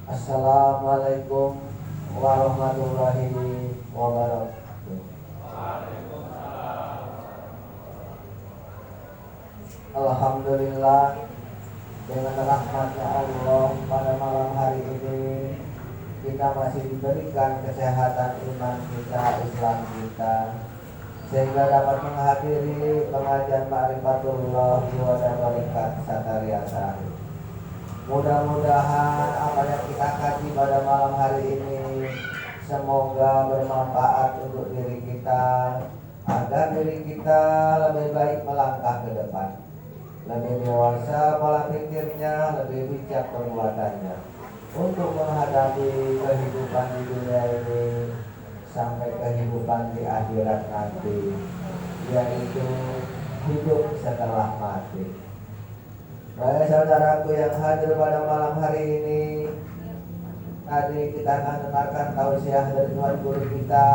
Assalamualaikum warahmatullahi wabarakatuh. Alhamdulillah, dengan rahmatnya Allah pada malam hari ini kita masih diberikan kesehatan iman kita, Islam kita, sehingga dapat menghadiri pengajian Ma'rifatullah wa Barakat Sataria Sari. Mudah-mudahan apa yang kita kaji pada malam hari ini semoga bermanfaat untuk diri kita, agar diri kita lebih baik melangkah ke depan, lebih dewasa pola pikirnya, lebih bijak perbuatannya, untuk menghadapi kehidupan di dunia ini sampai kehidupan di akhirat nanti, yaitu hidup setelah mati. Baik saudaraku yang hadir pada malam hari ini, tadi kita akan dengarkan tausiah dari Tuhan Guru kita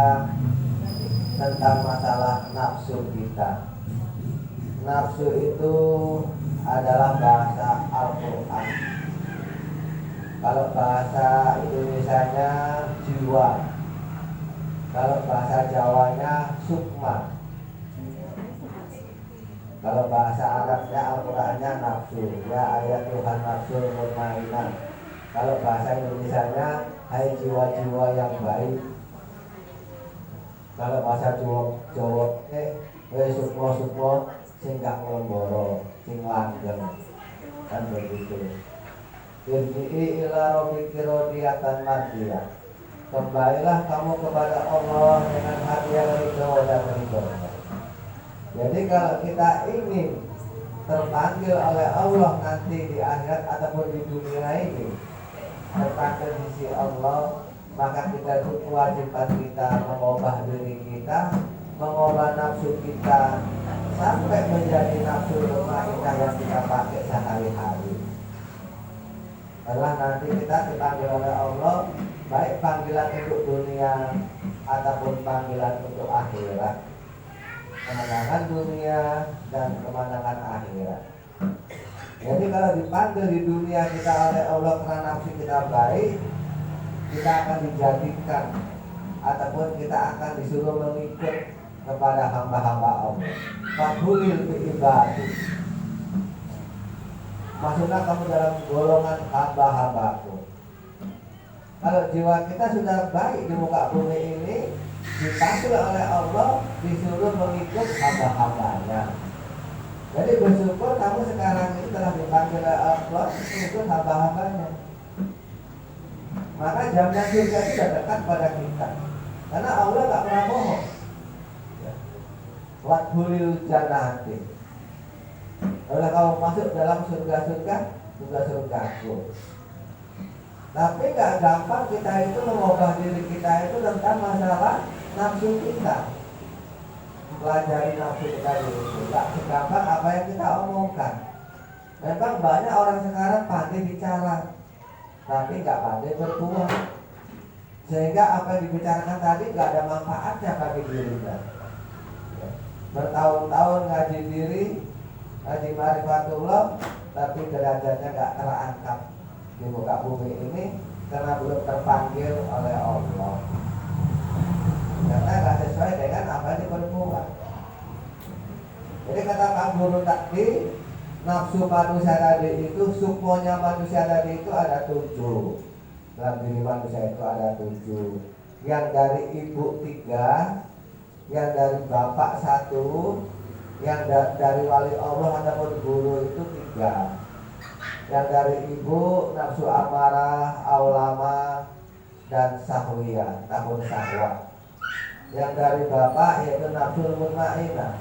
tentang masalah nafsu kita. Nafsu itu adalah bahasa Al-Quran. Kalau bahasa Indonesianya jiwa, kalau bahasa Jawanya sukma, kalau bahasa Arabnya Al-Qurannya nafsu, ya ayat Tuhan nafsu mutmainah. Kalau bahasa Indonesianya hai jiwa-jiwa yang baik. Kalau bahasa Jawa sukmo sing gak nglemboro, sing langgeng. Kan begitu. Irji'i ila rabbiki radiyatan mardiyah. Kembalilah kamu kepada Allah dengan hati yang ridho dan ridhonya. Jadi kalau kita ingin terpanggil oleh Allah nanti di akhirat ataupun di dunia ini, terpanggil di sisi Allah, maka kita itu kewajiban kita mengubah diri kita, mengubah nafsu kita sampai menjadi nafsu mutmainnah yang kita pakai sehari-hari. Setelah nanti kita dipanggil oleh Allah, baik panggilan untuk dunia ataupun panggilan untuk akhirat, kemenangan dunia dan kemenangan akhirat. Jadi kalau dipanggil di dunia kita oleh Allah karena nafsu kita baik, kita akan dijadikan ataupun kita akan disuruh mengikut kepada hamba-hamba Allah. Faqulil bi ibadi. Masuklah kamu dalam golongan hamba-hambaku. Kalau jiwa kita sudah baik di muka bumi ini, dipanggil oleh Allah, disuruh mengikut hamba-hambanya. Jadi bersyukur kamu sekarang ini telah dipanggil oleh Allah mengikut hamba-hambanya. Maka jaminan surga itu sudah dekat pada kita, karena Allah tak pernah bohong. Wadhulil jannati. Kalau kamu masuk dalam surga-surgaku. Tapi gak gampang kita itu mengubah diri kita itu tentang masalah nafsu kita. Pelajari nafsu kita dulu, gak segampang apa yang kita omongkan. Memang banyak orang sekarang pandai bicara, tapi gak pandai berbuat, sehingga apa yang dibicarakan tadi gak ada manfaatnya bagi dirinya. Bertahun-tahun ngaji diri, ngaji Ma'rifatullah, tapi derajatnya gak terangkat di muka bumi ini karena belum terpanggil oleh Allah, karena gak sesuai dengan apa yang diperbuat. Jadi kata Pak Guru tadi, nafsu manusia tadi itu, sukmonya manusia tadi itu ada 7. Dalam diri manusia itu ada 7. Yang dari ibu 3, yang dari bapak 1, yang dari wali Allah ataupun guru itu 3. Yang dari ibu nafsu amarah, aulama, dan sahwiyah, tahun sahwat. Yang dari bapak yaitu nafsu mutmainnah.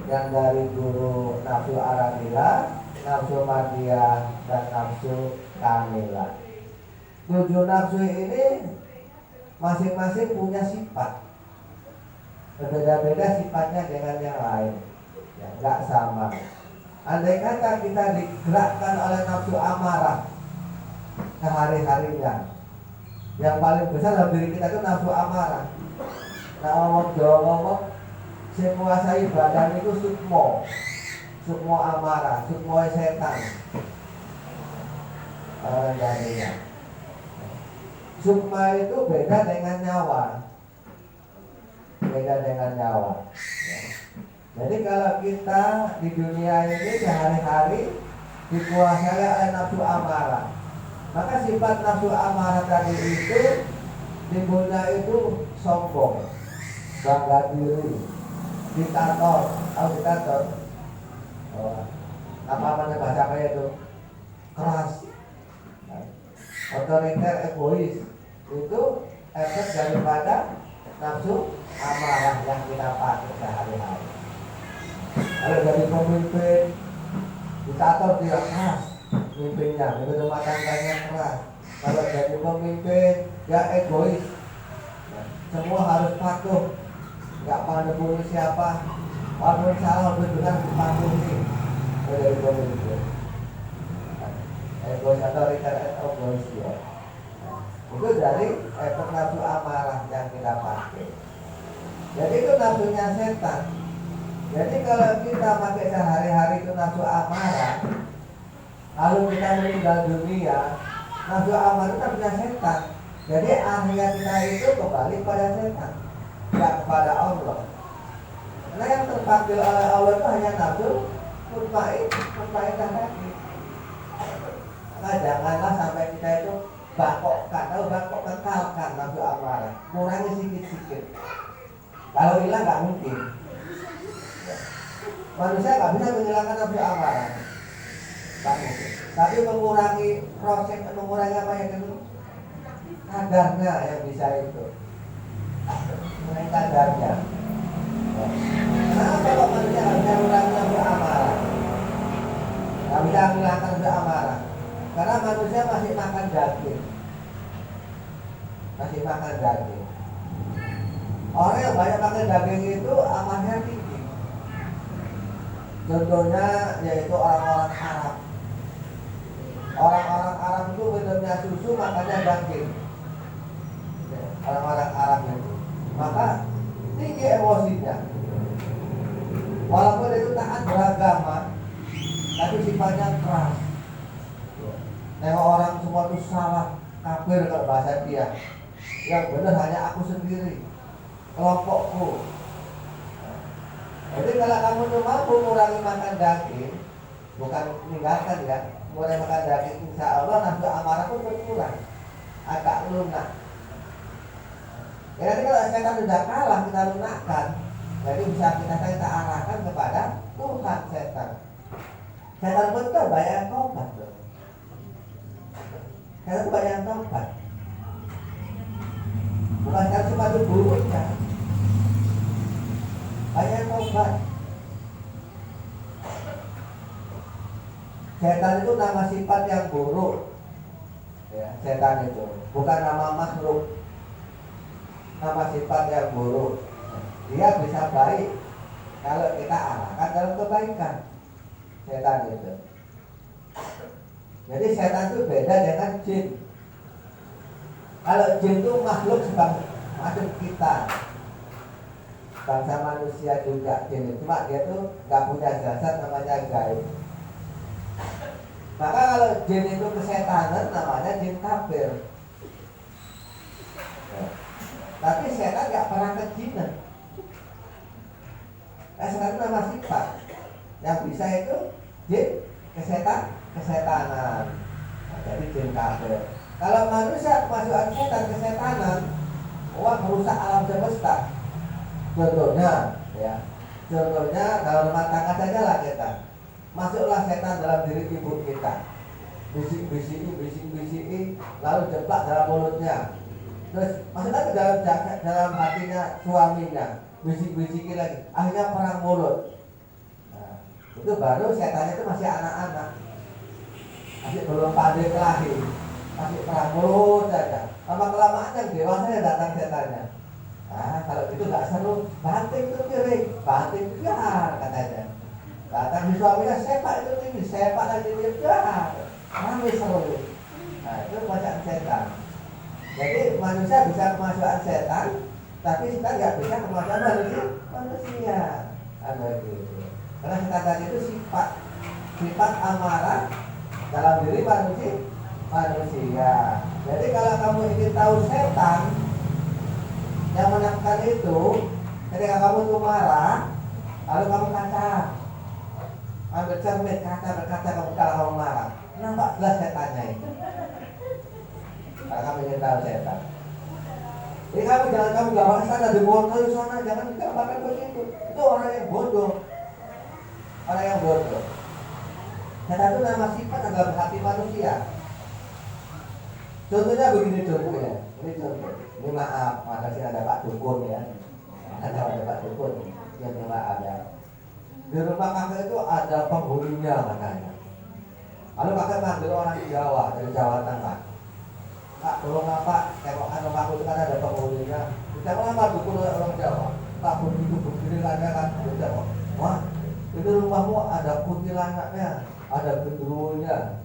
Yang dari guru nafsu aradila, nafsu madiyah, dan nafsu kamilah. 7 nafsu ini masing-masing punya sifat. Berbeda-beda sifatnya dengan yang lain, ya, gak sama. Andai kata kita digerakkan oleh nafsu amarah sehari-harinya, yang paling besar dalam diri kita itu nafsu amarah. Nah, ngomong Jawa ngomong, sing menguasai badan itu sukmo amarah, sukmo setan. Orang jadinya. Sukma itu beda dengan nyawa. Beda dengan nyawa. Ya. Jadi kalau kita di dunia ini sehari-hari dikuasai oleh nafsu amarah, maka sifat nafsu amarah tadi itu timbulnya itu sombong, bangga diri, diktator, diktator. Apa namanya bahasa apa itu? Keras, otoriter, egois. Itu efek daripada nafsu amarah yang kita pakai sehari-hari. Kalau jadi pemimpin, diktator dia keras, pemimpinnya, itu rumah tangganya keras. Kalau jadi pemimpin, dia egois, semua harus patuh, nggak pandai bunuh siapa, walaupun salah walaupun benar dipatuhi. Itu dari pemimpin. Egois otoriter, egois ya. Itu dari efek nafsu amarah yang kita pakai. Jadi itu nafsunya setan. Jadi kalau kita pakai sehari-hari itu nafsu amarah, lalu kita meninggal dunia, nafsu amarah itu nafsunya setan. Jadi akhirnya kita itu kembali pada setan, tidak kepada Allah. Karena yang terpanggil oleh Allah itu hanya nafsu mutmainnah tadi. Maka janganlah sampai kita itu bakokkan, kalau bakok kentalkan nafsu amarah, kurangi sikit-sikit. Kalau hilang nggak mungkin. Manusia nggak bisa menghilangkan nafsu amarah, nggak mungkin. Tapi mengurangi proses, mengurangi apa yang itu kadarnya yang bisa itu, mengurangi kadarnya. Kenapa kalau manusia nggak bisa mengurangi nafsu amarah, nggak bisa menghilangkan nafsu amarah? Karena manusia masih makan daging, masih makan daging. Orang yang banyak makan daging itu amarahnya tinggi. Contohnya yaitu orang-orang Arab. Orang-orang Arab itu minumnya susu, makannya daging. Orang-orang Arab itu, maka tinggi emosinya. Walaupun itu taat beragama, tapi sifatnya keras. Nengok orang semua itu salah, kafir kalau bahasa dia. Yang benar hanya aku sendiri, kelompokku. Jadi kalau kamu tuh mampu mengurangi makan daging, bukan meninggalkan ya, mengurangi makan daging, insya Allah nafsu amarah pun berkurang, agak lunak. Ya nanti kalau setan sudah kalah kita lunakkan, jadi bisa kita arahkan kepada Tuhan setan. Setan betul banyak yang tobat loh. Setan banyak yang tobat. Bukan kan cuma itu buruknya, banyak yang tobat. Setan itu nama sifat yang buruk ya, setan itu bukan nama makhluk, nama sifat yang buruk. Dia bisa baik kalau kita arahkan dalam kebaikan. Setan itu. Jadi setan itu beda dengan jin. Kalau jin itu makhluk macam kita, bangsa manusia juga jin, cuma dia tuh nggak punya jasad, namanya gaib. Maka kalau jin itu kesetanan namanya jin kafir. Tapi setan nggak pernah kejinan. Setan itu nama sifat. Yang bisa itu jin kesetanan. Nah, jadi jin kafir. Kalau manusia kemasukan setan kesetanan, wah merusak alam semesta. Contohnya, ya, contohnya dalam rumah tangga saja lah kita. Masuklah setan dalam diri ibu kita, bisik-bisik, lalu jeplak dalam mulutnya. Terus masuklah ke dalam hatinya suaminya, bisik-bisik lagi. Akhirnya perang mulut. Nah, itu baru setannya itu masih anak-anak, masih belum pandai kelahi. Masih perang mulut saja. Lama kelamaan yang dewasa yang datang setannya. Nah, kalau itu nggak seru, banting itu piring, banting ya katanya. Datang di suaminya, sepak itu tinggi, sepak lagi ya, nangis seru. Nah, itu bacaan setan. Jadi manusia bisa kemasukan setan, tapi setan nggak bisa kemasukan manusia. Ada gitu. Karena setan tadi itu sifat amarah dalam diri manusia. Jadi kalau kamu ingin tahu setan yang menangkan itu, ketika kamu tuh marah, lalu kamu kaca, ambil cermin, kaca berkaca kamu kalau kamu marah, nampak jelas setannya itu. Kalau kamu ingin tahu setan, jadi kamu gambar sana di bodoh di sana, jangan digambarkan begitu. Itu orang yang bodoh, orang yang bodoh. Setan itu nama sifat dalam hati manusia. Contohnya begini contohnya, ini contoh. Ini maaf, makasih ada Pak Dukun ya, ada Pak Dukun, yang maaf ya. Di rumah kakek itu ada penghulunya katanya. Lalu kakek manggil orang Jawa dari Jawa Tengah. Pak, tolong apa? Tengok rumahku itu kan ada penghulunya. Tengok apa Dukun orang Jawa? Pak, begitu begini kan Jawa. Wah, itu rumahmu ada kuntilanaknya, ada genderuwonya.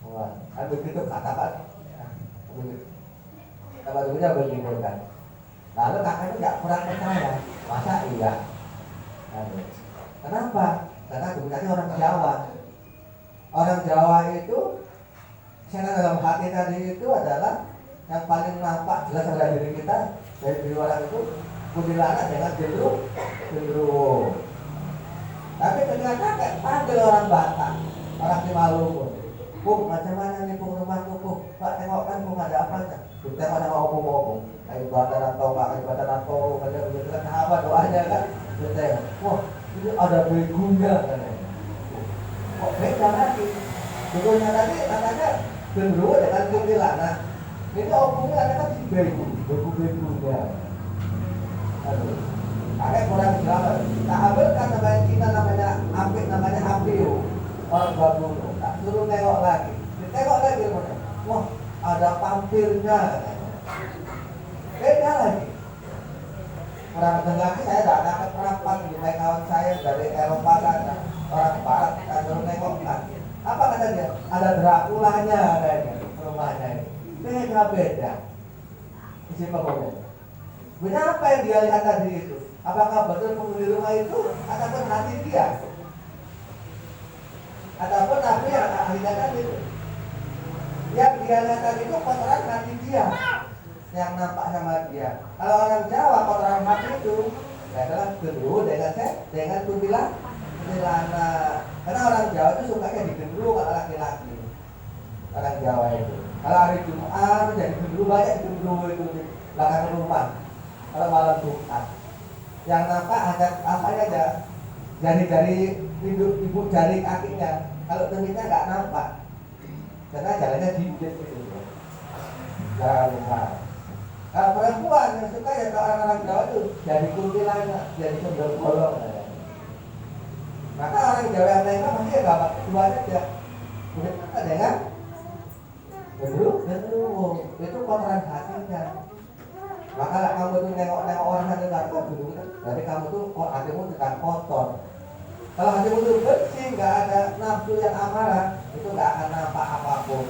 Wah, begitu kata Pak. Apa dulunya begitu kan. Lalu kakak itu nggak kurang percaya, masa iya? Kenapa? Karena sebenarnya orang Jawa. Orang Jawa itu setan dalam hati tadi itu adalah yang paling nampak jelas pada diri kita dari diri orang itu kuntilanak dengan cenderung. Tapi ketika kakek panggil orang Batak, orang di Maluku, Bung, macam mana nih Bung rumahku Bung? Pak tengok kan Bung ada apa aja? Tengok sama opung-opung. Kayu batan atau macam begitu kan apa doanya kan? Tengok, wah ini ada begunya katanya. Kok beda lagi? Begunya tadi katanya cenderung dengan kuntilanak. Ini opungnya ada kan si begu-begunya. Aduh, kakek kurang jelas. Tak ambil kan namanya Cina namanya Apio. Orang Babunu, tak suruh tengok lagi. Ditengok lagi mana? Wah, ada pampirnya. Beda lagi. Orang lagi saya datang ke perapat di kawan saya dari Eropa sana, orang Barat, tak suruh tengok lagi. Apa kata dia? Ada Draculanya katanya rumahnya ini. Beda. Isi pokoknya. Beda apa yang dia lihat tadi itu? Apakah betul penghuni rumah itu ataupun hati dia? Ataupun apa yang ahlinya tadi itu? Yang dia lihat tadi itu kotoran hati dia yang nampak sama dia. Kalau orang Jawa kotoran hati itu adalah gendruwo dengan kuntilanak. Karena orang Jawa itu sukanya digendruwo kalau laki-laki. Orang Jawa itu. Kalau hari Jumat jadi gendruwo, banyak gendruwo itu di belakang rumah. Kalau malam Jumat, yang nampak ada apa aja, jari-jari ibu jari kakinya. Kalau temennya nggak nampak, karena jalannya jidat gitu. Jalan rumah. Kalau perempuan yang suka ya kalau orang-orang Jawa itu jadi kuntilanak, jadi sundel bolong. Maka orang Jawa yang lain masih nggak dua aja. Udah dengan gendruwo itu kotoran hatinya. Maka kamu tuh nengok orang yang kotor dulu, berarti kamu tuh hatimu sedang kotor. Kalau hatimu tuh bersih, nggak ada nafsu yang amarah, itu nggak akan nampak apapun.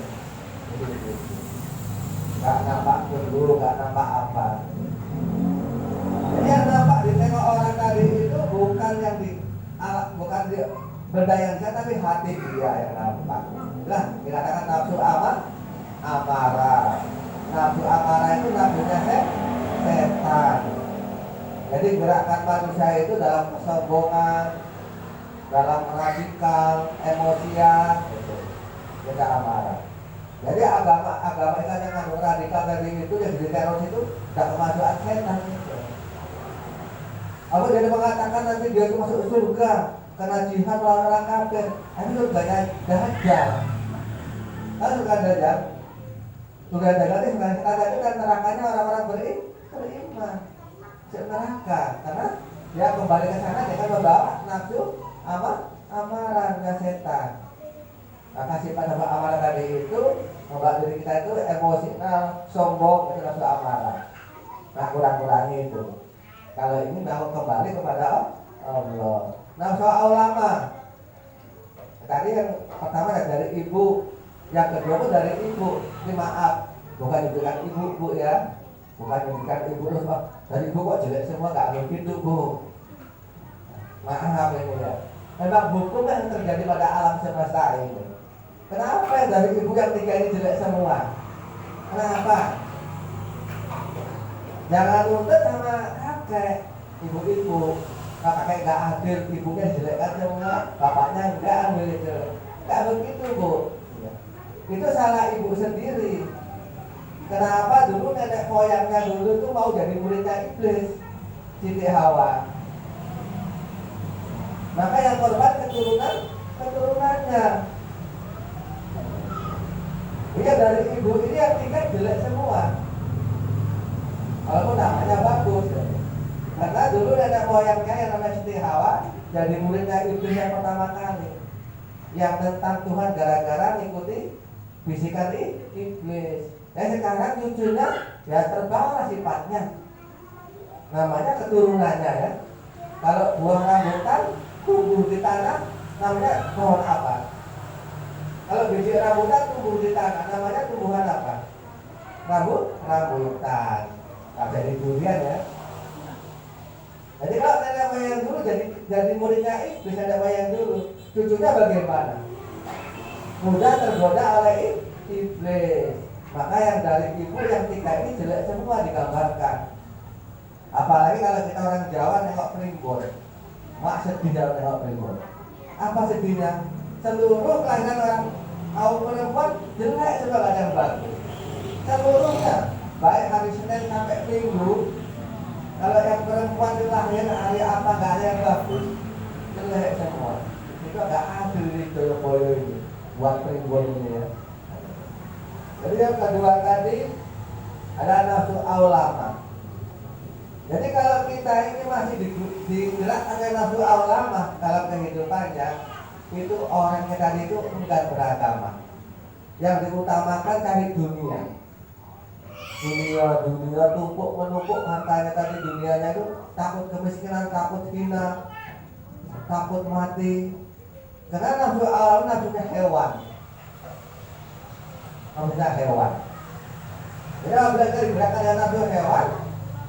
Nggak nampak dulu, nggak nampak apa. Jadi yang nampak ditengok orang tadi itu bukan benda yang saya, tapi hati dia yang nampak. Lah, dikatakan nafsu amarah. Nafsu amarah itu nafsunya setan. Jadi gerakan manusia itu dalam kesombongan, dalam radikal, emosian, gitu. Tidak amarah. Jadi agama Islam yang radikal tadi itu yang jadi teroris itu tidak kemasukan setan. Gitu. Apa jadi mengatakan nanti dia itu masuk surga karena jihad melawan orang kafir? Ini surganya Dajjal. Kan surga Dajjal? Surga Dajjal itu dan nerakanya orang-orang beriman. Neraka karena dia kembali ke sana dengan membawa nafsu amarahnya setan. Maka sifat nafsu amarah tadi itu membuat diri kita itu emosional, sombong, itu nafsu amarah. Nah kurang-kurangi itu. Kalau ini mau kembali kepada Allah. Nah soal ulama tadi yang pertama dari ibu, yang kedua pun dari ibu. Ini maaf, bukan diberikan ibu ya. Bukan memberikan ibu terus, dari ibu kok jelek semua, gak begitu Bu. Maaf ini ya. Memang hukum yang terjadi pada alam semesta ini. Kenapa yang dari ibu yang tiga ini jelek semua? Kenapa? Jangan nuntut sama kakek, ibu-ibu. Kalau kakek nggak adil, ibunya jelekkan semua, bapaknya nggak ambil itu. Nggak begitu, Bu. Itu salah ibu sendiri. Kenapa dulu nenek moyangnya dulu tuh mau jadi muridnya iblis, Siti Hawa. Maka yang korban keturunannya. Iya, dari ibu ini yang tiga jelek semua. Walaupun namanya bagus. Karena dulu nenek moyangnya yang namanya Siti Hawa jadi muridnya iblis yang pertama kali. Yang tentang Tuhan gara-gara ngikuti bisikan iblis. Sekarang cucunya ya terbawa sifatnya. Namanya keturunannya ya. Kalau buah rambutan tumbuh di tanah, namanya pohon apa? Kalau biji rambutan tumbuh di tanah, namanya tumbuhan apa? Rambutan. Nah, jadi durian ya. Jadi kalau nenek moyang dulu jadi muridnya iblis, nenek moyang dulu, cucunya bagaimana? Mudah tergoda oleh iblis. Maka yang dari ibu yang tiga ini jelek semua digambarkan. Apalagi kalau kita orang Jawa nengok primbon. Mak sedih kalau nengok primbon. Apa sedihnya? Seluruh kelahiran orang kaum perempuan jelek semua, gak ada yang bagus. Seluruhnya, baik hari Senin sampai Minggu. Kalau yang perempuan dilahir hari apa gak ada yang bagus, jelek semua. Itu agak adil di Joyoboyo ini buat primbon ini ya. Jadi yang kedua tadi ada nafsu aulama. Jadi kalau kita ini masih digerakkan oleh nafsu aulama dalam kehidupannya, itu orangnya tadi itu enggak beragama. Yang diutamakan cari dunia, tumpuk menumpuk hartanya tadi, dunianya itu takut kemiskinan, takut hina, takut mati. Karena nafsu aulama nafsunya hewan. Jadi apabila kita digerakkan dengan nafsu hewan,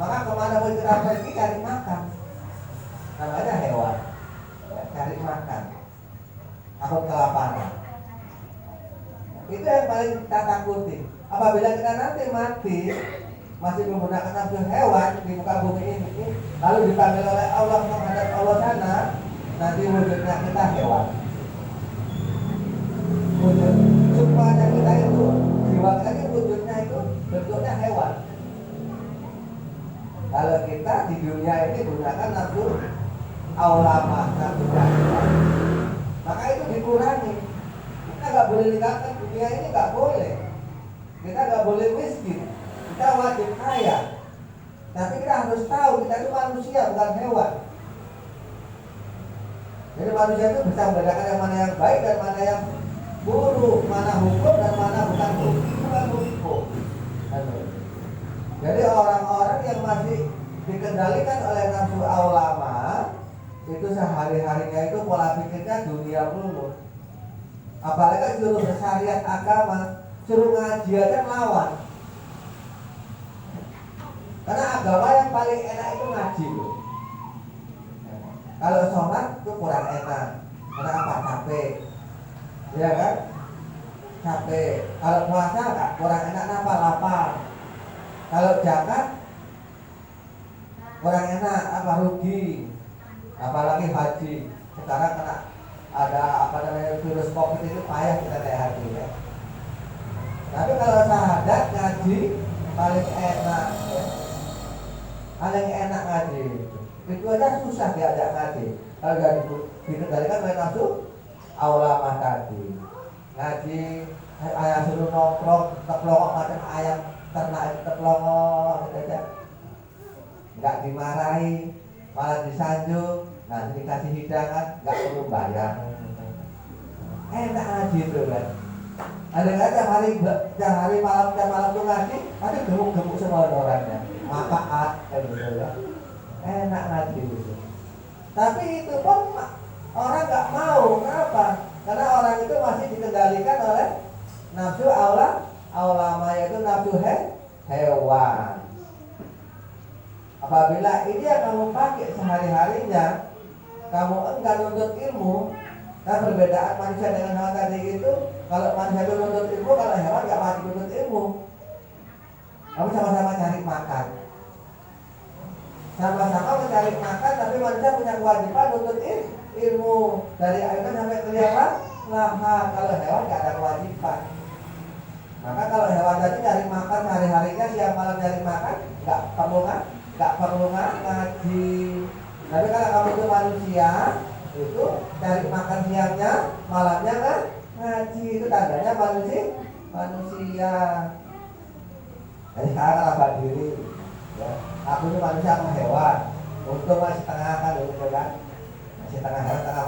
maka kemana pun kita pergi cari makan. Namanya hewan ya, cari makan, takut kelaparan. Itu yang paling kita takuti. Apabila kita nanti mati masih menggunakan nafsu hewan di muka bumi ini, lalu dipanggil oleh Allah menghadap Allah sana, nanti wujudnya kita hewan. Wujud supaya kita itu jiwa kita wujudnya itu bentuknya hewan. Kalau kita di dunia ini gunakan nafsu aulama, nafsu hewan, maka itu dikurangi. Kita nggak boleh tinggalkan dunia ini, nggak boleh. Kita nggak boleh miskin. Kita wajib kaya. Tapi kita harus tahu kita itu manusia bukan hewan. Jadi manusia itu bisa membedakan yang mana yang baik dan mana yang buruk, mana hukum dan mana bukan hukum. Jadi orang-orang yang masih dikendalikan oleh nafsu aulama itu sehari-harinya itu pola pikirnya dunia dulu. Apalagi suruh bersyariat agama, suruh ngaji aja lawan. Karena agama yang paling enak itu ngaji. Kalau sholat itu kurang enak. Kenapa? Capek. Ya kan? Capek. Kalau puasa enggak kurang enak, kenapa? Lapar. Kalau zakat kurang enak, apa? Rugi. Apalagi haji. Sekarang kena ada virus COVID itu payah kita kayak haji ya. Tapi kalau syahadat ngaji paling enak ya. Paling enak ngaji itu aja susah diajak ngaji. Kalau gak dikendalikan oleh nafsu aulama tadi. Ngaji ayah suruh nongkrong, teplongok macam ayam ternak teplongok gitu aja. Nggak dimarahi, malah disanjung. Nah dikasih hidangan, nggak perlu bayar. Enak ngaji itu kan. Ada tiap hari malam tuh ngaji, tapi gemuk-gemuk semua orangnya. Mapaat kayak gitu ya. Enak ngaji gitu. Tapi itu pun orang nggak mau. Kenapa? Karena orang itu masih dikendalikan oleh nafsu aulama, yaitu nafsu hewan. Apabila ini yang kamu pakai sehari-harinya, kamu enggak nuntut ilmu. Nah perbedaan manusia dengan hewan tadi itu, kalau manusia itu nuntut ilmu, kalau hewan enggak wajib nuntut ilmu. Kamu sama-sama cari makan, sama-sama mencari makan, tapi manusia punya kewajiban untuk ilmu dari ayunan sampai kelihatan lahan. Kalau hewan nggak ada kewajiban. Maka kalau hewan tadi cari makan hari-harinya siang malam cari makan, nggak perlu ngaji. Tapi kalau kamu itu manusia, itu cari makan siangnya, malamnya kan ngaji, itu tandanya manusia. Jadi sekarang apa diri? Ya, aku itu manusia apa hewan? Untung masih tengah kan, gitu kan? Masih tengah hewan, tengah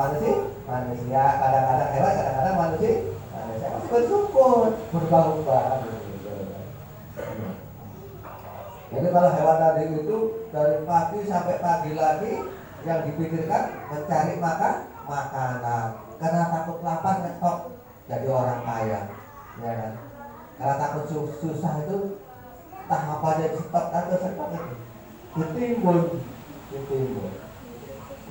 manusia. Kadang-kadang hewan, kadang-kadang manusia. Saya masih bersyukur, berubah-ubah. Gitu. Jadi kalau hewan tadi itu dari pagi sampai pagi lagi yang dipikirkan mencari makanan. Karena takut lapar ngetok jadi orang kaya, ya kan? Karena takut susah itu entah apa aja stop atau stop itu ditimbun.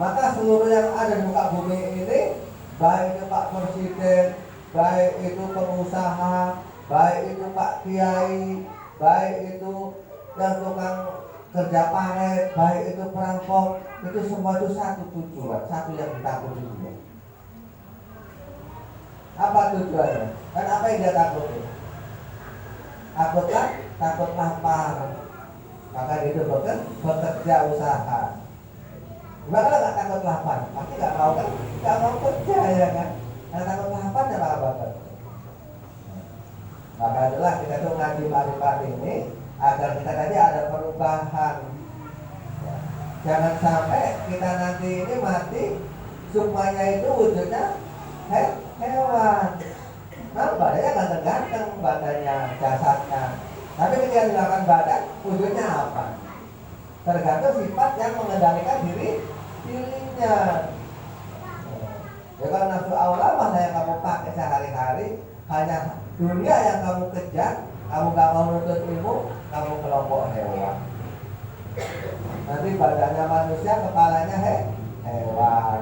Maka seluruh yang ada di muka bumi ini, baik itu Pak Presiden, baik itu pengusaha, baik itu Pak Kiai, baik itu yang tukang kerja paret, baik itu perampok, itu semua itu satu tujuan, satu yang ditakuti juga. Apa tujuannya? Kan apa yang dia takuti? Takut lapar. Maka itu bekerja usaha. Gimana kalau nggak takut lapar? Pasti nggak mau kan? Nggak mau kerja ya kan? Nah takut lapar ya apa? Maka itulah kita tuh ngaji marifat ini agar kita tadi ada perubahan. Ya. Jangan sampai kita nanti ini mati semuanya itu wujudnya hewan. Nah badannya ganteng-ganteng, badannya, jasadnya. Tapi ketika dilakukan badan, wujudnya apa? Tergantung sifat yang mengendalikan dirinya. Ya kalau nafsu aula mana yang kamu pakai sehari-hari, hanya dunia yang kamu kejar, kamu gak mau menuntut ilmu, kamu kelompok hewan. Nanti badannya manusia, kepalanya hewan.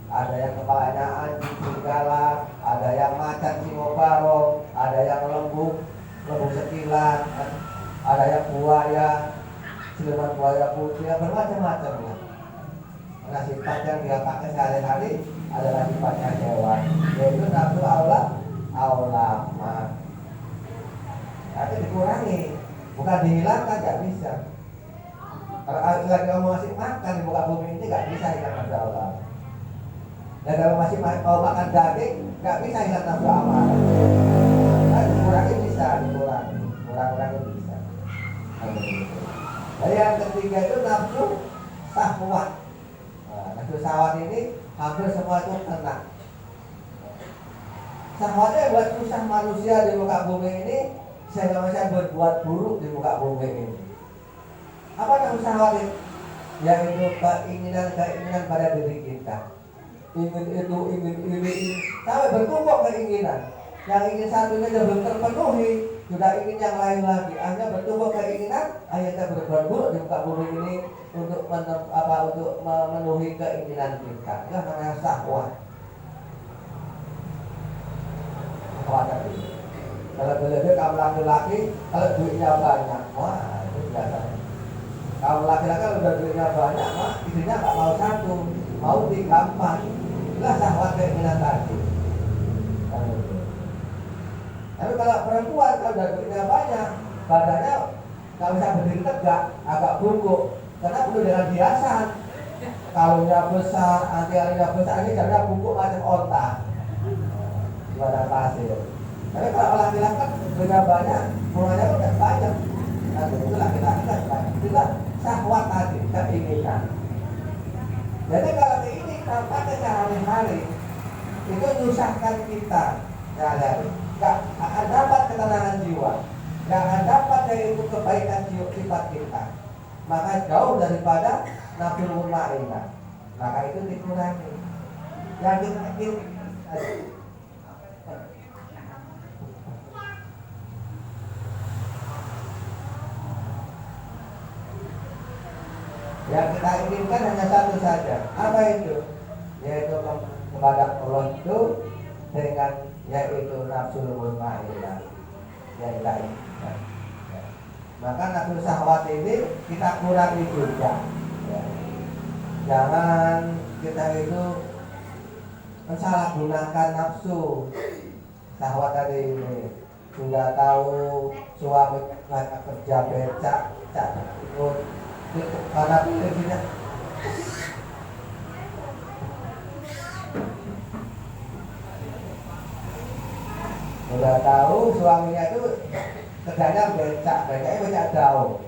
Ada yang kepalanya anjing serigala, ada yang macan singobaro, ada yang lembu sekilan, ada yang buaya, siluman buaya putih, bermacam-macam ya. Karena sifat yang dia pakai sehari-hari adalah sifatnya hewan, yaitu nafsu aulama. Tapi dikurangi, bukan dihilangkan, nggak bisa. Kalau lagi kamu masih makan di muka bumi ini nggak bisa hilang nafsu aulama. Dan kalau masih mau makan daging, nggak bisa hilang nafsu aulama. Nah, dikurangi bisa, kurang-kurangnya bisa. Jadi yang ketiga itu nafsu syahwat. Nah, nafsu syahwat ini hampir semua itu kena. Syahwatnya buat susah manusia di muka bumi ini, sehingga manusia berbuat buruk di muka bumi ini. Apa nafsu syahwat itu? Yaitu keinginan pada diri kita. Ingin itu, ingin ini, sampai bertumpuk keinginan. Yang ingin satunya sudah belum terpenuhi, sudah ingin yang lain lagi. Hanya bertumpuk keinginan, akhirnya berbuat buruk di muka bumi ini untuk memenuhi keinginan kita. Itu namanya syahwat. Kalau lebih kamu laki-laki, kalau duitnya banyak, wah itu biasa. Kamu laki-laki kalau udah duitnya banyak, wah istrinya nggak mau satu, mau 3-4. Itulah syahwat keinginan tadi. Tapi kalau perempuan kalau udah duitnya banyak, badannya nggak bisa berdiri tegak, agak bungkuk, karena perlu dengan hiasan. Kalungnya besar, anti-antinya besar, ini jadinya bungkuk macam onta. Badan pasir. Tapi kalau laki-laki kan duitnya banyak, bunganya udah banyak. Nah itu laki-laki kan banyak. Itulah syahwat tadi, keinginan. Jadi kalau ini kita pakai sehari-hari, itu menyusahkan kita. Gak akan dapat ketenangan jiwa, gak akan dapat yaitu kebaikan jiwa sifat kita. Maka jauh daripada nafsu mutmainnah. Maka itu dikurangi. Yang kita inginkan hanya satu saja. Apa itu? Yaitu kepada Allah itu dengan yaitu nafsu mutmainnah yang kita inginkan. Maka nafsu syahwat ini kita kurangi juga ya. Jangan kita itu mensalahgunakan nafsu syahwat tadi ini. Sudah tahu suami kerja becak ikut karena tidak sudah tahu suaminya itu kerjanya becak daun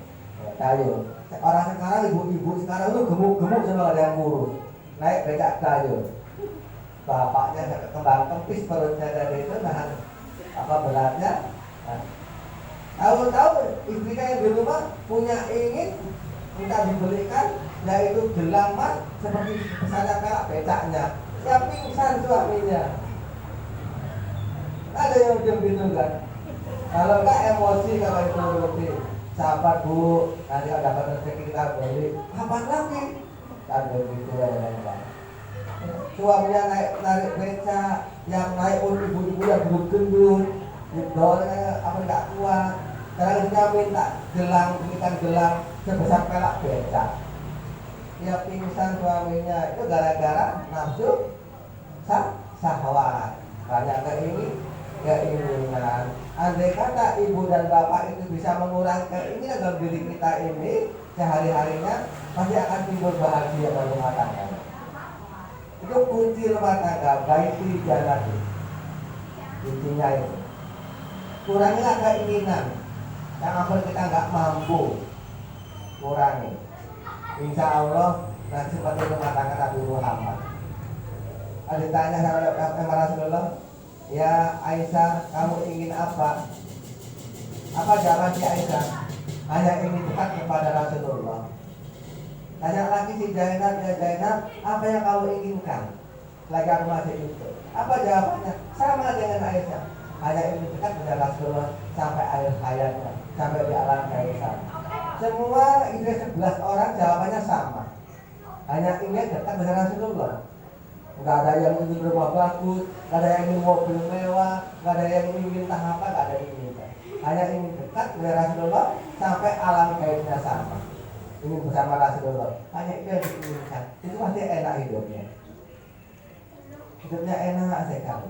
kayu. Orang sekarang ibu-ibu sekarang itu gemuk-gemuk semua ada yang ngurus naik becak kayu. Bapaknya kembang kempis perutnya dari itu nahan apa beratnya. Nah, tahu-tahu istrinya yang di rumah punya ingin minta dibelikan yaitu gelang emas seperti pesannya perak becaknya. Siap pingsan suaminya. Ada yang macam gitu kan. Kalau enggak emosi kalau itu lebih sahabat bu, nanti kalau dapat rezeki kita beli kapan lagi kan begitu ya kan. Suaminya narik beca, yang naik ibu-ibu yang gendut, didorongnya apa enggak kuat. Sekarang dia minta belikan gelang sebesar pelak beca. Dia pingsan suaminya itu gara-gara nafsu syahwat. Banyak keinginan. Andai kata ibu dan bapak itu bisa mengurangi keinginan dalam diri kita ini sehari-harinya, pasti akan timbul bahagia dalam rumah tangga. Itu kunci rumah tangga, baiti janati. Kuncinya itu. Kurangilah keinginan yang apa kita nggak mampu. Kurangi. Insya Allah nanti seperti rumah tangga Nabi Muhammad. Ada ditanya sama Rasulullah, ya Aisyah, kamu ingin apa? Apa jawab si Aisyah? Hanya ingin dekat kepada Rasulullah. Tanya lagi si Zainab, ya Zainab, apa yang kamu inginkan? Lagi aku masih itu. Apa jawabannya? Sama dengan Aisyah. Hanya ingin dekat kepada Rasulullah sampai akhir hayatnya, sampai di alam kaisar. Semua istri 11 orang jawabannya sama. Hanya ingin dekat kepada Rasulullah. Enggak ada yang ingin rumah bagus, enggak ada yang ingin mobil mewah, enggak ada yang ingin entah apa, enggak ada yang ingin. Hanya ingin dekat kepada Rasulullah sampai alam gaibnya sama. Ingin bersama Rasulullah. Hanya itu yang diinginkan. Itu pasti enak hidupnya. Hidupnya enak sekali.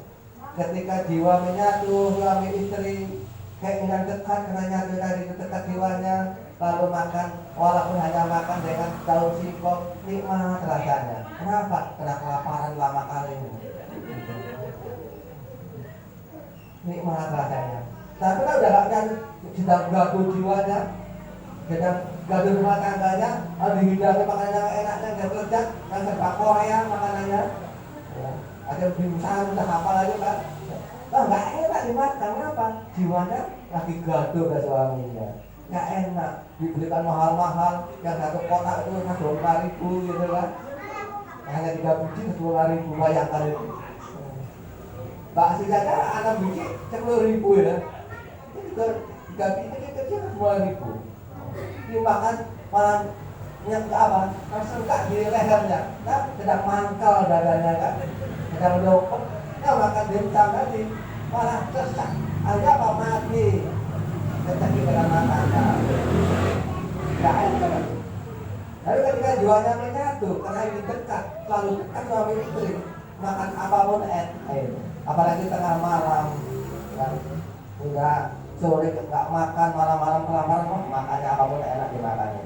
Ketika jiwa menyatu, suami istri, keinginan dekat karena nyatu dari dekat jiwanya, lalu makan, walaupun hanya makan dengan daun singkong, nikmat rasanya. Kenapa? Karena kelaparan lama kali ini. Nikmat rasanya. Tapi kalau udah gak sedang gaduh jiwanya, sedang gaduh rumah tangganya, dihindari makanan yang enaknya, yang lezat, yang serba Korea makanannya. Ya. Ada bimsang, entah apa lagi kan. Nggak enak dimakan, kenapa? Jiwanya lagi gaduh ke suaminya. Nggak enak, dibelikan mahal-mahal, yang satu kotak itu 25.000 gitu kan. Hanya 3 biji 10.000, bayangkan itu. Bakso saja anak biji 10.000 ya. Itu 3 biji kecil 10.000. Dimakan malah nyentuh apa? Langsung di lehernya. Nah, sedang mangkal dadanya kan. Sedang dopet. Nah, makan dimsum tadi malah sesak. Ada apa mati? Tetapi dengan matanya. Nggak enak. Lalu ketika jiwanya menyatu, karena ini dekat, selalu dekat suami istri, makan apapun enak. Apalagi tengah malam, kan? Enggak sore enggak makan, malam-malam kelaparan, makannya apapun enak dimakannya.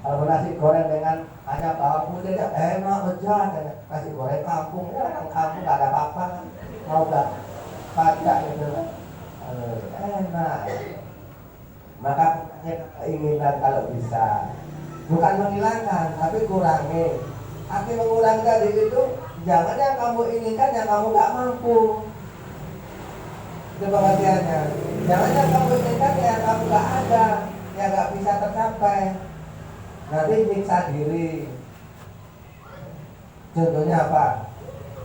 Kalau nasi goreng dengan hanya bawang putih, enak lezat. Nasi goreng kampung, orang kampung nggak ada apa-apa, mau nggak pajak gitu, enak. Maka keinginan kalau bisa. Bukan menghilangkan, tapi kurangi. Arti mengurangi tadi itu, jangan yang kamu inginkan yang kamu gak mampu. Itu pengertiannya. Jangan yang kamu inginkan yang kamu gak ada, yang gak bisa tercapai. Nanti nyiksa diri. Contohnya apa?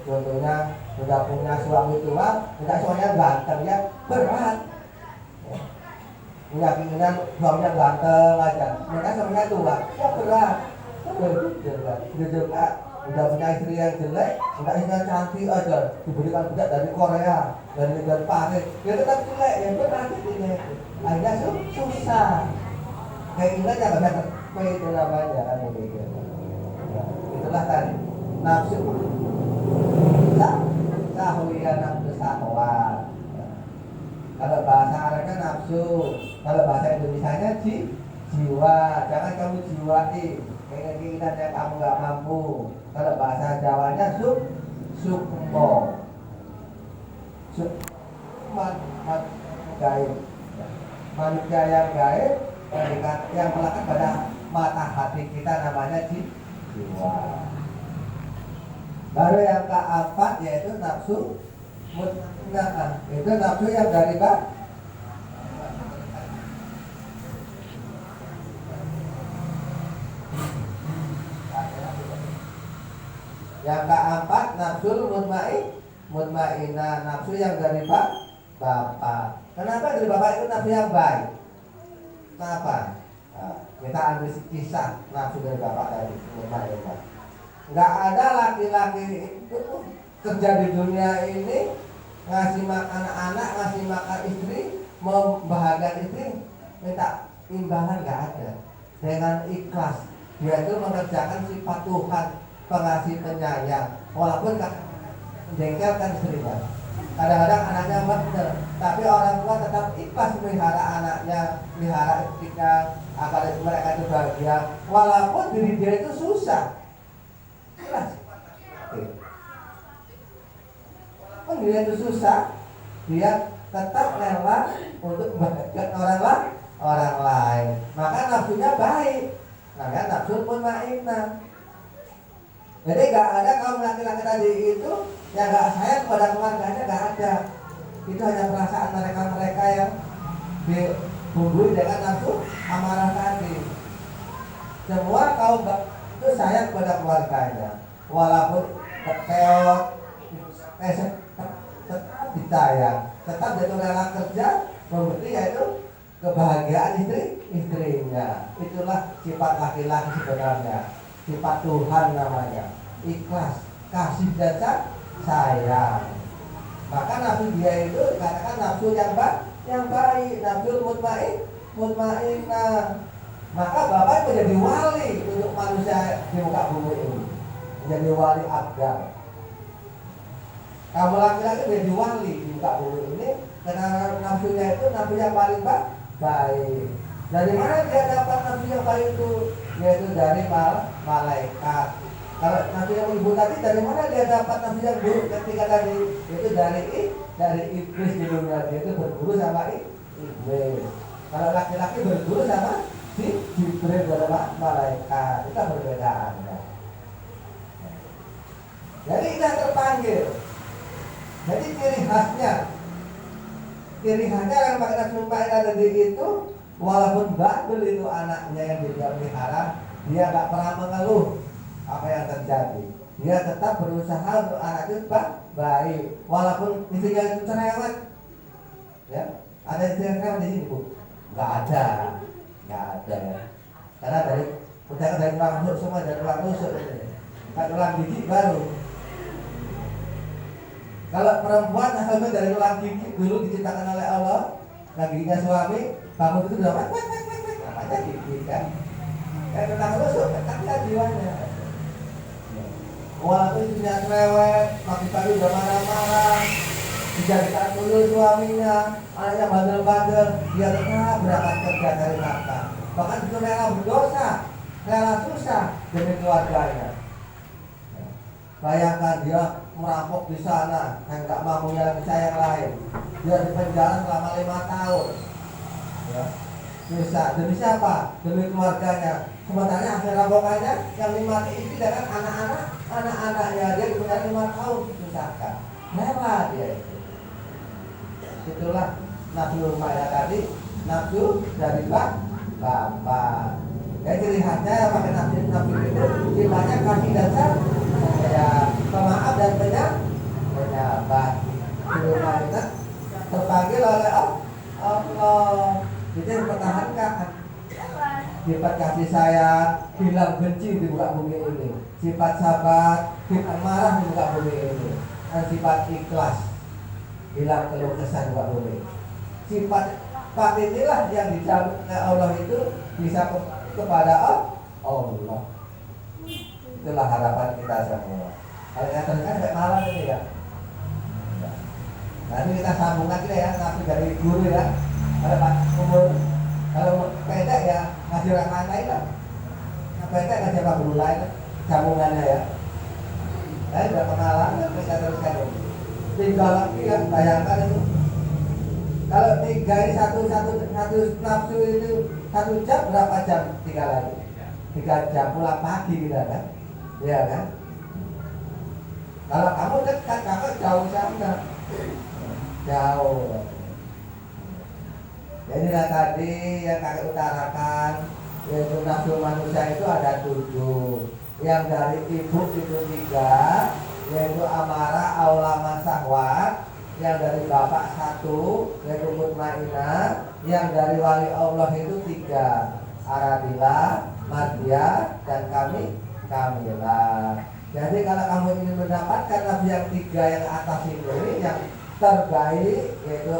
Contohnya sudah punya suami tua, tidak suaminya ganteng ya, berat. Punya keinginan suaminya ganteng aja, mereka suaminya tua, ya berat. Udah punya istri yang jelek, udah istrinya cantik aja, diberikan budak dari Korea, dari Paris, dia tetap jelek, ya berat intinya. Akhirnya susah. keinginan yang bisa tercapai itu namanya kan begitu. Ya, itulah tadi nafsu sahwiyah nafsu syahwat. Ya. Kalau bahasa Arabnya nafsu, kalau bahasa Indonesianya jiwa. Jangan kamu jiwai keinginan yang kamu nggak mampu. Kalau bahasa Jawanya sukmo gaib. Manusia yang gaib yang melekat pada mata hati kita namanya jiwa. Baru yang keempat yaitu nafsu mutmainnah. Itu nafsu yang dari yang keempat nafsu mutmainnah, nafsu yang dari bapak. Kenapa dari bapak itu nafsu yang baik? Kenapa? Nah, kita ambil kisah nafsu dari bapak tadi mutmainnah. Nggak ada laki-laki itu kerja di dunia ini ngasih makan anak, ngasih makan istri, membahagiakan istri, minta imbalan nggak ada. Dengan ikhlas dia itu mengerjakan sifat Tuhan, pengasih penyayang, walaupun menjengkelkan istrinya. Kadang-kadang anaknya benar, tapi orang tua tetap ikhlas melihara anaknya, melihara istrinya agar mereka itu bahagia, walaupun diri dia itu susah. Jelas. Walaupun dia itu susah, dia tetap rela untuk membahagiakan orang lain. Maka nafsunya baik, maka nafsu mutmainnah. Jadi gak ada kaum laki-laki tadi itu yang gak sayang kepada keluarganya, gak ada. Itu hanya perasaan mereka yang dibumbui dengan nafsu amarah tadi. Semua kaum itu sayang kepada keluarganya, walaupun kekeot, tetap disayang, tetap dia rela kerja memberi yaitu kebahagiaan istrinya. Itulah sifat laki-laki sebenarnya. Sifat Tuhan namanya, ikhlas, kasih dan sayang. Maka nafsu dia itu katakan nafsu yang baik, nafsu mutmainnah. Maka Bapak menjadi wali untuk manusia di muka bumi ini, menjadi wali abdal. Kamu laki-laki menjadi wali di muka bumi ini karena nafsunya itu nafsu yang paling baik. Dari mana dia dapat nafsu yang baik itu? Yaitu dari malaikat. Kalau nafsu yang ibu tadi dari mana dia dapat nafsu yang buruk ketika tadi? Itu dari iblis di dunia, dia itu berguru sama iblis. Kalau laki-laki berguru sama Jibril dari malaikat, itu perbedaannya. Jadi kita terpanggil. Jadi ciri khasnya yang pakai nafsu mutmainnah tadi itu, walaupun bandel itu anaknya yang dia pelihara, dia gak pernah mengeluh apa yang terjadi. Dia tetap berusaha untuk anak itu baik, walaupun istrinya itu cerewet. Ya, ada istri yang cerewet di sini, Bu? Gak ada ya. Karena dari tulang rusuk semua, dari tulang rusuk ini. Kan tulang gigi baru. Kalau perempuan asalnya dari tulang gigi dulu diciptakan oleh Allah, nah giginya suami bangun itu berapa? Namanya gigi kan. Kayak tulang rusuk, tapi jiwanya. Walaupun istrinya cerewet, pagi-pagi udah marah-marah, dijadikan dulu suaminya, anaknya bandel-bandel, dia tetap berangkat kerja dari nafkah. Bahkan itu rela berdosa, rela susah demi keluarganya. Bayangkan dia merampok di sana, yang tak mampu yang yang lain. Dia di penjara selama 5 tahun. Ya. Susah, demi siapa? Demi keluarganya. Sementara hasil rampokannya yang dimati istri dengan anak-anaknya, dia di penjara 5 tahun susahkan. Rela dia itu. Itulah nafsu mutmainnah tadi, nafsu dari bapak. Ya ciri khasnya pakai nafsu itu sifatnya kasih dan sayang, pemaaf dan penyabar. Nafsu mutmainnah terpanggil oleh Allah. Itu yang pertahankan. Sifat kasih sayang hilang benci di muka bumi ini. Sifat sabar hilang marah di muka bumi ini. Dan sifat ikhlas hilang keluh kesah di muka bumi. Sifat sifat inilah yang dijamin Allah itu bisa kepada Allah. Itulah harapan kita semua. Kalau yang kan kayak malam ini ya. Nanti kita sambung lagi ya, nanti dari guru ya. Kalau Pak umur, kalau pendek ya ngasih orang lain lah. Yang pendek ngasih apa guru lain, sambungannya ya. Udah kenalan, kita teruskan ini. 3 lagi ya, bayangkan itu. Kalau 3 ini satu nafsu itu 1 jam, berapa jam 3 lagi? 3 jam pulang pagi kita kan, iya kan? Kalau kamu dekat, kamu jauh sana, jauh. Jadi tadi yang kakek utarakan, yaitu nafsu manusia itu ada 7. Yang dari ibu itu 3, yaitu amarah, aulama, syahwat. Yang dari bapak 1, yaitu mutmainah. Yang dari wali Allah itu 3, aradila, madya, dan kamilah. Jadi kalau kamu ingin mendapatkan nafsu yang 3 yang atas ini, yang terbaik, yaitu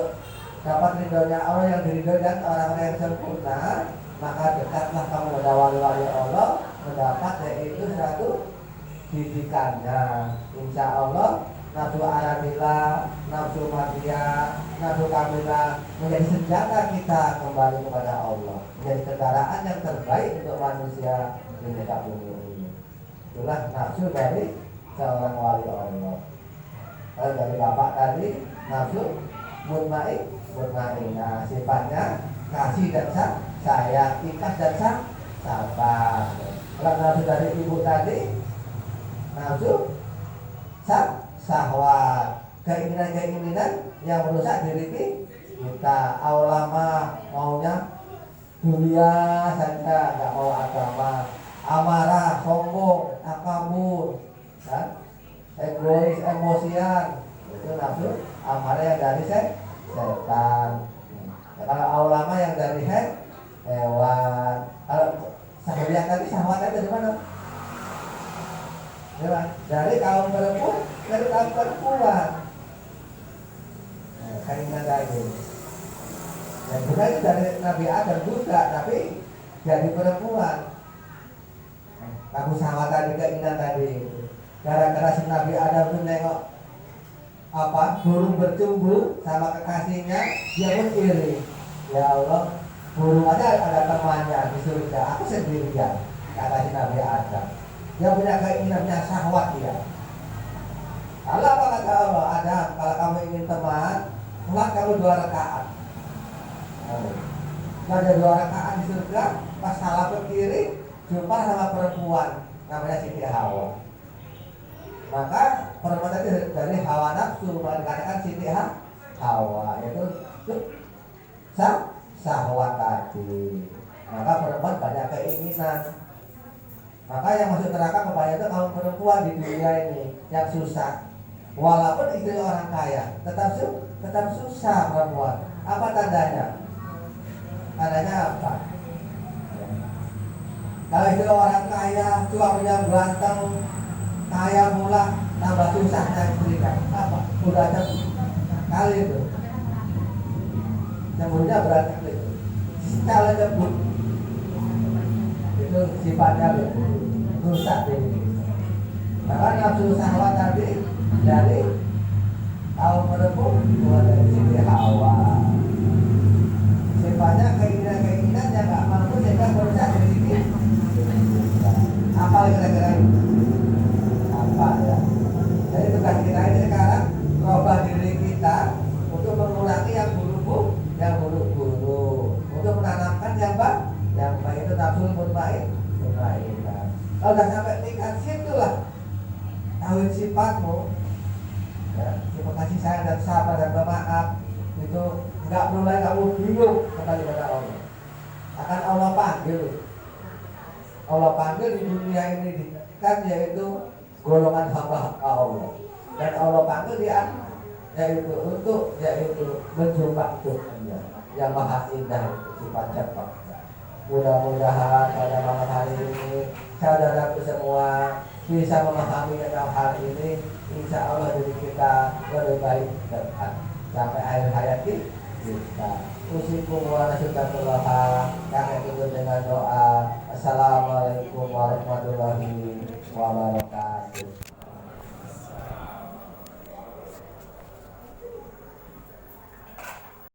dapat ridhonya Allah, yang diridhoi dan orang-orang yang sempurna, maka dekatlah kamu pada wali-wali Allah, mendapat yaitu satu didikannya. Insya Allah nafsu aradila, nafsu madya, nafsu kamilah menjadi senjata kita kembali kepada Allah, menjadi kendaraan yang terbaik untuk manusia di muka bumi ini. Itulah nafsu dari seorang wali Allah. Kalau dari bapak tadi nafsu mutmainah, sifatnya kasih dan sayang, ikhlas dan sabar. Kalau nafsu dari ibu tadi nafsu syahwat, keinginan-keinginan yang merusak diri kita. Aulama maunya dunia saja, nggak mau agama. Amarah, sombong, takabur, kan? Egois, emosian, itu nafsu amarah yang dari setan. Kalau aulama yang dari hewan. Kalau yang tadi syahwatnya dari mana? Dari kaum perempuan, dari kaum perempuan. Keinginan tadi. Dan juga itu dari Nabi Adam juga, tapi jadi perempuan. Kamu sama tadi keinginan tadi. Gara-gara si Nabi Adam itu nengok burung bercumbu sama kekasihnya, dia pun iri. Ya Allah, burung aja ada temannya di surga, aku sendirian, kata si Nabi Adam. Dia punya keinginan, punya syahwat dia. Allah apa kata Allah? Adam, kalau kamu ingin teman, sholat kamu 2 rakaat. Ada 2 rakaat di surga, pas salah ke kiri, jumpa sama perempuan namanya Siti Hawa. Maka perempuan tadi dari hawa nafsu, dikatakan Siti Hawa, yaitu syahwat tadi. Maka perempuan banyak keinginan. Maka yang masuk neraka kebanyakan itu kaum perempuan di dunia ini yang susah. Walaupun istri orang kaya, tetap susah perempuan. Apa tandanya? Tandanya apa? Kalau istri orang kaya, suaminya ganteng, kaya mula, tambah susahnya istri kan? Apa? Udah kali itu. Nyebutnya berarti itu. Kalau nyebut itu sifatnya rusak ini. Maka nafsu syahwat tadi dari kaum perempuan dari Siti Hawa. Sifatnya keinginan yang nggak mampu sehingga merusak dari sini. Apa kira-kira itu? Apa ya? Jadi tugas kita ini sekarang merubah diri kita untuk mengurangi yang buruk-buruk, untuk menanamkan yang baik itu nafsu mutmainah. Kalau udah sampai tingkat situlah tahuin sifatmu, ya, sifat kasih sayang dan sabar dan pemaaf itu nggak perlu lagi kamu bingung kembali kepada Allah. Akan Allah panggil di dunia ini kan, yaitu golongan hamba Allah, dan Allah panggil dia yaitu menjumpa Tuhannya yang maha indah itu sifat cepat. Mudah-mudahan pada malam hari ini saudaraku semua bisa memahami tentang hal ini. Insya Allah diri kita lebih baik depan sampai akhir hayat kita. Usikum wa nasyudatullah. Kakek itu dengan doa. Assalamualaikum warahmatullahi wabarakatuh.